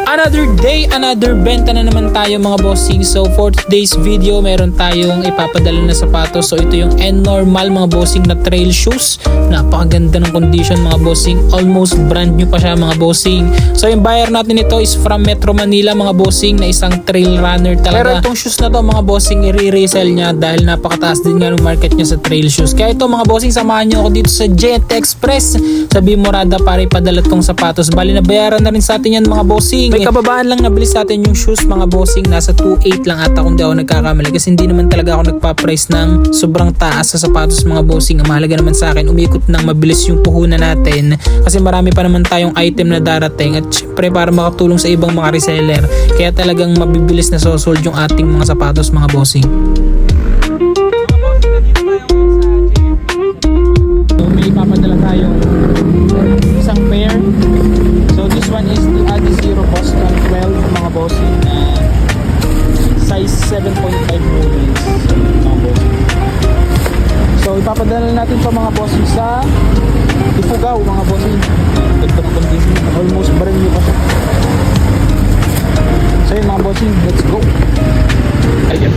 Another day, another benta na naman tayo mga bossing. So for today's video, meron tayong ipapadala na sapatos. So ito yung N-Normal mga bossing na trail shoes. Napakaganda ng condition mga bossing. Almost brand new pa siya mga bossing. So yung buyer natin ito is from Metro Manila mga bossing, na isang trail runner talaga. Pero itong shoes na to mga bossing, i-resell niya dahil napakataas din nga ng market niya sa trail shoes. Kaya ito mga bossing, samahan niyo ako dito sa Jet Express sa Bimorada para ipadala tong sapatos. Bali na bayaran na rin sa atin yan mga bossing. May kababaan lang nabili sa atin yung shoes mga bossing, nasa 2.8 lang ata kung di ako nagkakamali, kasi hindi naman talaga ako nagpa-price ng sobrang taas sa sapatos mga bossing. Ang mahalaga naman sa akin, umikot ng mabilis yung puhunan natin kasi marami pa naman tayong item na darating, at syempre para makatulong sa ibang mga reseller, kaya talagang mabibilis na sosold yung ating mga sapatos mga bossing. So may ipapadala tayong isang pair. So this one is the Adizero Boston 12 mga bossing, size 7.5 movements mga bossing. So ipapadala natin pa mga bossing sa Ifugao mga bossing. Ganda ng condition, almost brand new pa siya. So yun mga bossing, let's go. Ayan.